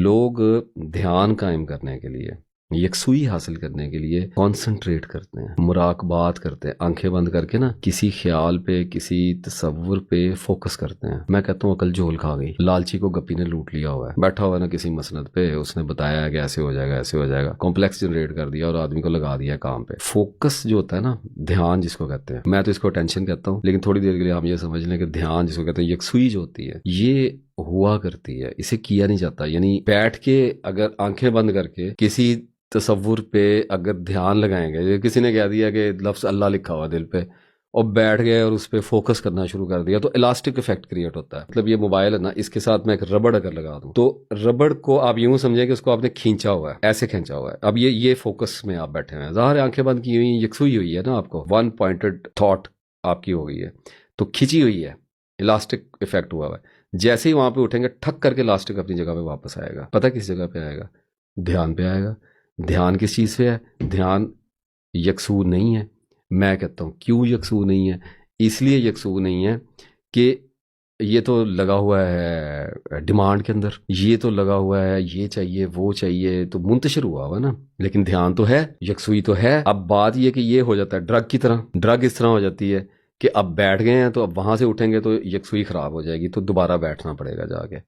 लोग ध्यान कायम करने के लिए, यकसुई हासिल करने के लिए कंसंट्रेट करते हैं, मुराकबात करते हैं, आंखें बंद करके ना किसी ख्याल पे, किसी तसव्वुर पे फोकस करते हैं। मैं कहता हूँ अकल झोल खा गई, लालची को गप्पी ने लूट लिया हुआ है, बैठा हुआ है ना किसी मसनद पे, उसने बताया कि ऐसे हो जाएगा, ऐसे हो जाएगा, कॉम्प्लेक्स जनरेट कर दिया और आदमी को लगा दिया काम पे। फोकस जो होता है ना, ध्यान जिसको कहते हैं, मैं तो इसको अटेंशन कहता हूँ, लेकिन थोड़ी देर के लिए हम ये समझ लें कि ध्यान जिसको कहते हैं, यकसुई जो होती है, ये हुआ करती है, इसे किया नहीं जाता। यानी बैठ के अगर आंखें बंद करके किसी तसव्वुर पे अगर ध्यान लगाएंगे, किसी ने कह दिया कि लफ्ज़ अल्लाह लिखा हुआ दिल पे, और बैठ गए और उस पर फोकस करना शुरू कर दिया, तो इलास्टिक इफेक्ट क्रिएट होता है। मतलब ये मोबाइल है ना, इसके साथ मैं एक रबड़ अगर लगा दूं, तो रबड़ को आप यूं समझें कि उसको आपने खींचा हुआ है, ऐसे खींचा हुआ है। अब ये फोकस में आप बैठे हैं, ज़ाहिर आंखें बंद की हुई, यकसुई हुई है ना, आपको वन पॉइंटेड थॉट आपकी हो गई है, तो खिंची हुई है, इलास्टिक इफेक्ट हुआ हुआ है। जैसे ही वहां पे उठेंगे, ठक करके इलास्टिक अपनी जगह पे वापस आएगा। पता किस जगह पे आएगा? ध्यान पे आएगा। ध्यान किस चीज़ पे है? ध्यान यकसू नहीं है। मैं कहता हूँ क्यों यकसू नहीं है? इसलिए यकसू नहीं है कि ये तो लगा हुआ है डिमांड के अंदर, ये तो लगा हुआ है ये चाहिए वो चाहिए, तो मुंतशिर हुआ हुआ ना, लेकिन ध्यान तो है, यकसुई तो है। अब बात ये कि ये हो जाता है ड्रग की तरह, ड्रग इस तरह हो जाती है कि अब बैठ गए हैं, तो अब वहां से उठेंगे तो यकसुई खराब हो जाएगी, तो दोबारा बैठना पड़ेगा जाके,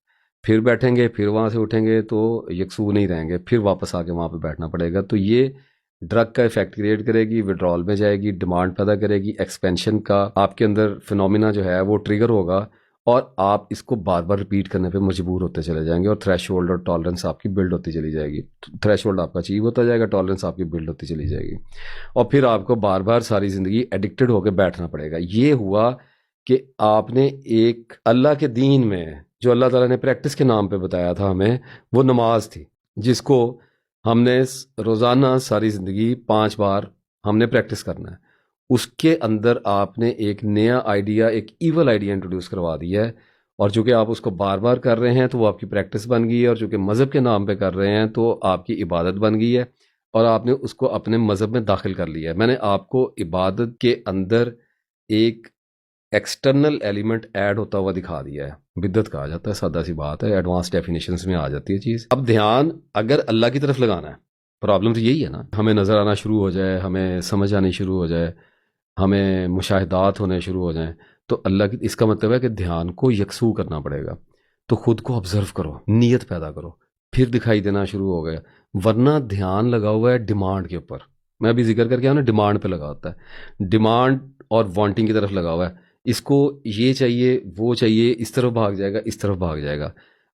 फिर बैठेंगे, फिर वहां से उठेंगे तो यकसू नहीं रहेंगे, फिर वापस आके वहां पे बैठना पड़ेगा। तो ये ड्रग का इफेक्ट क्रिएट करेगी, विड्रॉल में जाएगी, डिमांड पैदा करेगी, एक्सपेंशन का आपके अंदर फिनोमिना जो है वो ट्रिगर होगा, और आप इसको बार बार रिपीट करने पे मजबूर होते चले जाएंगे, और थ्रेशोल्ड और टॉलरेंस आपकी बिल्ड होती चली जाएगी। थ्रेशोल्ड आपका अचीव होता जाएगा, टॉलरेंस आपकी बिल्ड होती चली जाएगी, और फिर आपको बार बार सारी जिंदगी एडिक्टेड होकर बैठना पड़ेगा। ये हुआ कि आपने एक अल्लाह के दीन में जो अल्लाह ताला ने प्रैक्टिस के नाम पे बताया था हमें, वो नमाज थी, जिसको हमने रोज़ाना सारी ज़िंदगी 5 बार हमने प्रैक्टिस करना है। उसके अंदर आपने एक नया आइडिया, एक ईवल आइडिया इंट्रोड्यूस करवा दिया है, और चूंकि आप उसको बार बार कर रहे हैं तो वो आपकी प्रैक्टिस बन गई है, और चूंकि मज़हब के नाम पे कर रहे हैं तो आपकी इबादत बन गई है, और आपने उसको अपने मज़हब में दाखिल कर लिया है। मैंने आपको इबादत के अंदर एक एक्सटर्नल एलिमेंट ऐड होता हुआ दिखा दिया है, बिद्दत कहा जाता है, सादा सी बात है, एडवांस डेफिनेशंस में आ जाती है चीज़। अब ध्यान अगर अल्लाह की तरफ लगाना है, प्रॉब्लम तो यही है ना, हमें नज़र आना शुरू हो जाए, हमें समझ आनी शुरू हो जाए, हमें मुशाहिदात होने शुरू हो जाएं, तो अल्लाह की, इसका मतलब है कि ध्यान को यकसू करना पड़ेगा। तो खुद को ऑब्जर्व करो, नीयत पैदा करो, फिर दिखाई देना शुरू हो गया। वरना ध्यान लगा हुआ है डिमांड के ऊपर, मैं अभी जिक्र करके आया ना, डिमांड पे लगा होता है, डिमांड और वांटिंग की तरफ लगा हुआ है, इसको ये चाहिए वो चाहिए, इस तरफ भाग जाएगा, इस तरफ भाग जाएगा।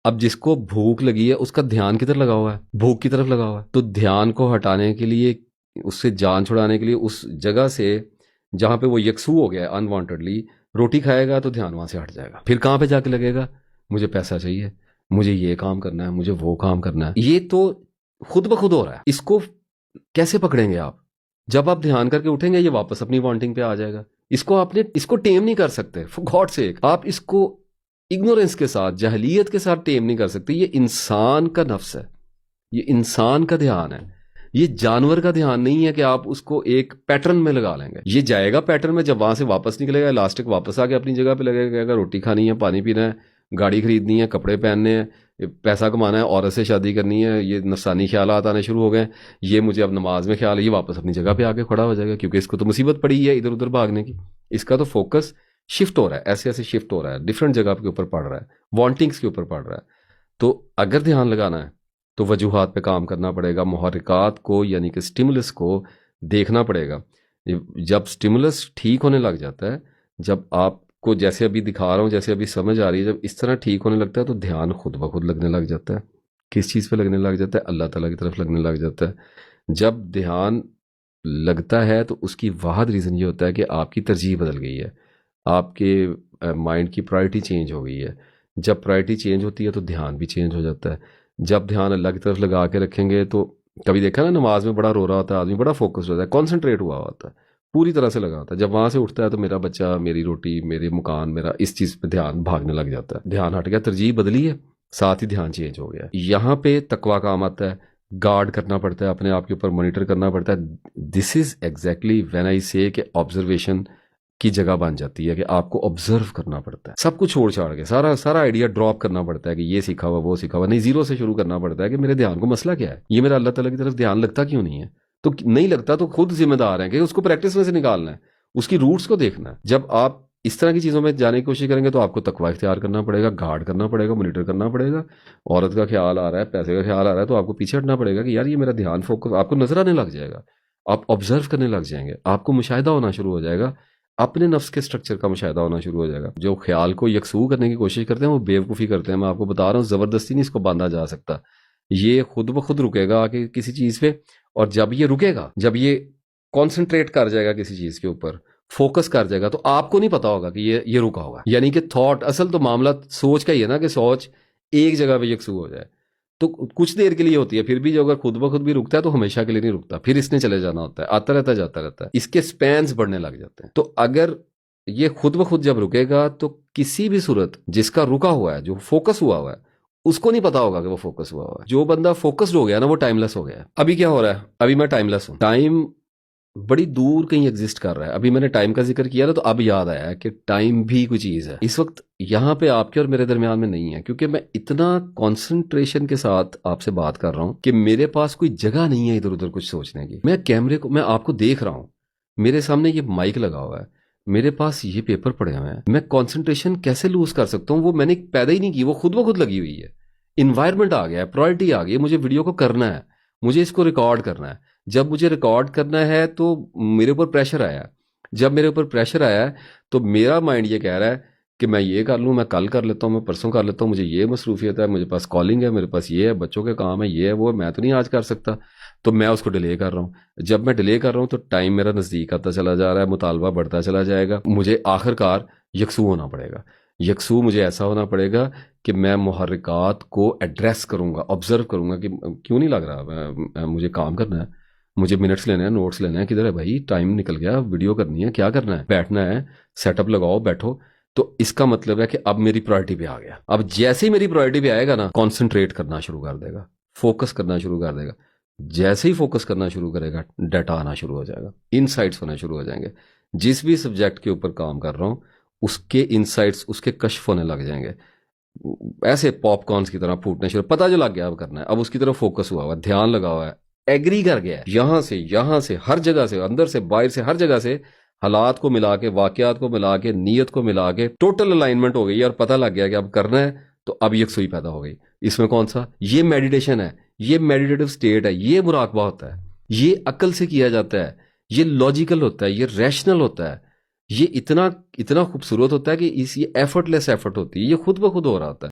अब जिसको भूख लगी है उसका ध्यान किधर लगा हुआ है? भूख की तरफ लगा हुआ है। तो ध्यान को हटाने के लिए, उससे जान छुड़ाने के लिए, उस जगह से जहां पे वो यकसू हो गया है अनवांटेडली, रोटी खाएगा तो ध्यान वहां से हट जाएगा। फिर कहां पे जाके लगेगा? मुझे पैसा चाहिए, मुझे ये काम करना है, मुझे वो काम करना है। ये तो खुद ब खुद हो रहा है। इसको कैसे पकड़ेंगे आप? जब आप ध्यान करके उठेंगे, ये वापस अपनी वांटिंग पे आ जाएगा। इसको टेम नहीं कर सकते, फॉर गॉड सेक। आप इसको इग्नोरेंस के साथ, जहलियत के साथ टेम नहीं कर सकते। ये इंसान का नफ्स है, ये इंसान का ध्यान है, ये जानवर का ध्यान नहीं है कि आप उसको एक पैटर्न में लगा लेंगे। ये जाएगा पैटर्न में, जब वहां से वापस निकलेगा, इलास्टिक वापस आके अपनी जगह पे लगेगा, रोटी खानी है, पानी पीना है, गाड़ी खरीदनी है, कपड़े पहनने हैं, पैसा कमाना है, औरत से शादी करनी है, ये नफसानी ख्यालात आने शुरू हो गए, ये मुझे अब नमाज में ख्याल है, ये वापस अपनी जगह पे आके खड़ा हो जाएगा, क्योंकि इसको तो मुसीबत पड़ी है इधर उधर भागने की। इसका तो फोकस शिफ्ट हो रहा है, ऐसे ऐसे शिफ्ट हो रहा है, डिफरेंट जगह के ऊपर पड़ रहा है, वांटिंग्स के ऊपर पड़ रहा है। तो अगर ध्यान लगाना है तो वजूहात पे काम करना पड़ेगा, मुहर्रिकात को यानी कि स्टिमुलस को देखना पड़ेगा। जब स्टिमुलस ठीक होने लग जाता है, जब आपको जैसे अभी दिखा रहा हूँ, जैसे अभी समझ आ रही है, जब इस तरह ठीक होने लगता है, तो ध्यान खुद ब खुद लगने लग जाता है। किस चीज़ पे लगने लग जाता है? अल्लाह ताला की तरफ लगने लग जाता है। जब ध्यान लगता है तो उसकी वाहद रीज़न ये होता है कि आपकी तरजीह बदल गई है, आपके माइंड की प्रायोरिटी चेंज हो गई है। जब प्रायोरिटी चेंज होती है तो ध्यान भी चेंज हो जाता है। जब ध्यान अल्लाह की तरफ लगा के रखेंगे, तो कभी देखा ना, नमाज में बड़ा रो रहा होता है आदमी, बड़ा फोकस्ड होता है, कॉन्सेंट्रेट हुआ होता है, पूरी तरह से लगा होता है। जब वहां से उठता है तो मेरा बच्चा, मेरी रोटी, मेरे मकान, मेरा इस चीज़ पे ध्यान भागने लग जाता है। ध्यान हट गया, तरजीह बदली है, साथ ही ध्यान चेंज हो गया। यहाँ पे तकवा काम आता है, गार्ड करना पड़ता है, अपने आप के ऊपर मॉनिटर करना पड़ता है। This is exactly when I से कि ऑब्जर्वेशन की जगह बन जाती है कि आपको ऑब्जर्व करना पड़ता है, सब कुछ छोड़ छाड़ के सारा सारा आइडिया ड्रॉप करना पड़ता है कि ये सीखा हुआ वो सीखा हुआ नहीं, जीरो से शुरू करना पड़ता है कि मेरे ध्यान को मसला क्या है, ये मेरा अल्लाह ताला की तरफ ध्यान लगता क्यों नहीं है। तो नहीं लगता तो खुद जिम्मेदार है कि उसको प्रैक्टिस में से निकालना है, उसकी रूट्स को देखना है। जब आप इस तरह की चीज़ों में जाने की कोशिश करेंगे तो आपको तकवा इख्तियार करना पड़ेगा, गार्ड करना पड़ेगा, मॉनिटर करना पड़ेगा। औरत का ख्याल आ रहा है, पैसे का ख्याल आ रहा है, तो आपको पीछे हटना पड़ेगा कि यार ये मेरा ध्यान फोकस, आपको नजर आने लग जाएगा, आप ऑब्जर्व करने लग जाएंगे, आपको मुशाहिदा होना शुरू हो जाएगा, अपने नफ्स के स्ट्रक्चर का मुशाहिदा होना शुरू हो जाएगा। जो ख्याल को यकसू करने की कोशिश करते हैं वो बेवकूफ़ी करते हैं। मैं आपको बता रहा हूँ, ज़बरदस्ती नहीं इसको बांधा जा सकता, ये खुद ब खुद रुकेगा आके किसी चीज़ पे। और जब ये रुकेगा, जब ये कॉन्सेंट्रेट कर जाएगा किसी चीज़ के ऊपर, फोकस कर जाएगा, तो आपको नहीं पता होगा कि ये रुका होगा। यानी कि थॉट, असल तो मामला सोच का ही है ना, कि सोच एक जगह पे यकसू हो जाए तो कुछ देर के लिए होती है, फिर भी जो अगर खुद ब खुद भी रुकता है तो हमेशा के लिए नहीं रुकता, फिर इसने चले जाना होता है, आता रहता है जाता रहता है, इसके स्पैन्स बढ़ने लग जाते हैं। तो अगर ये खुद ब खुद जब रुकेगा तो किसी भी सूरत जिसका रुका हुआ है, जो फोकस हुआ हुआ है, उसको नहीं पता होगा कि वो फोकस हुआ हुआ है। जो बंदा फोकस्ड हो गया ना, वो टाइमलेस हो गया है। अभी क्या हो रहा है, अभी मैं टाइमलेस हूं, टाइम बड़ी दूर कहीं एग्जिस्ट कर रहा है। अभी मैंने टाइम का जिक्र किया ना, तो अब याद आया कि टाइम भी कोई चीज़ है, इस वक्त यहाँ पे आपके और मेरे दरमियान में नहीं है, क्योंकि मैं इतना कंसंट्रेशन के साथ आपसे बात कर रहा हूँ कि मेरे पास कोई जगह नहीं है इधर उधर कुछ सोचने की। मैं कैमरे को, मैं आपको देख रहा हूँ, मेरे सामने ये माइक लगा हुआ है, मेरे पास ये पेपर पड़े हुए हैं, मैं कॉन्सेंट्रेशन कैसे लूज कर सकता हूँ? वो मैंने पैदा ही नहीं की, वो खुद ब खुद लगी हुई है। इन्वायरमेंट आ गया है, प्रायोरिटी आ गई है, मुझे वीडियो को करना है, मुझे इसको रिकॉर्ड करना है। जब मुझे रिकॉर्ड करना है तो मेरे ऊपर प्रेशर आया, जब मेरे ऊपर प्रेशर आया है तो मेरा माइंड ये कह रहा है कि मैं ये कर लूँ, मैं कल कर लेता हूँ, मैं परसों कर लेता हूँ, मुझे ये मसरूफियत है, मुझे पास कॉलिंग है, मेरे पास ये है, बच्चों के काम है, ये है वो है, मैं तो नहीं आज कर सकता, तो मैं उसको डिले कर रहा हूँ। जब मैं डिले कर रहा हूँ तो टाइम मेरा नज़दीक आता चला जा रहा है, मुतालबा बढ़ता चला जाएगा, मुझे आखिरकार यकसू होना पड़ेगा। यकसू मुझे ऐसा होना पड़ेगा कि मैं मुहर्रिकात को एड्रेस करूंगा, ऑब्जर्व करूंगा कि क्यों नहीं लग रहा, मुझे काम करना है, मुझे मिनट्स लेने हैं, नोट्स लेने हैं, किधर है भाई, टाइम निकल गया, वीडियो करनी है, क्या करना है, बैठना है, सेटअप लगाओ, बैठो। तो इसका मतलब है कि अब मेरी प्रायोरिटी पे आ गया। अब जैसे ही मेरी प्रायोरिटी पे आएगा ना, कॉन्सेंट्रेट करना शुरू कर देगा, फोकस करना शुरू कर देगा। जैसे ही फोकस करना शुरू करेगा, डाटा आना शुरू हो जाएगा, इनसाइट्स होने शुरू हो जाएंगे। जिस भी सब्जेक्ट के ऊपर काम कर रहा हूँ उसके इनसाइट्स, उसके कश्फ होने लग जाएंगे, ऐसे पॉपकॉर्न्स की तरह फूटने शुरू। पता जो लग गया अब करना है, अब उसकी तरफ फोकस हुआ हुआ, ध्यान लगा हुआ है, एग्री कर गया है, यहाँ से हर जगह से, अंदर से बाहर से, हर जगह से हालात को मिला के, वाकयात को मिला के, नीयत को मिला के टोटल अलाइनमेंट हो गई और पता लग गया कि अब करना है। तो अब यकसुई पैदा हो गई। इसमें कौन सा, ये मेडिटेशन है, ये मेडिटेटिव स्टेट है, ये मुराकबा होता है, ये अकल से किया जाता है, ये लॉजिकल होता है, ये रैशनल होता है, ये इतना इतना खूबसूरत होता है कि इस ये एफर्टलेस एफर्ट होती है, ये खुद ब खुद हो रहा होता है।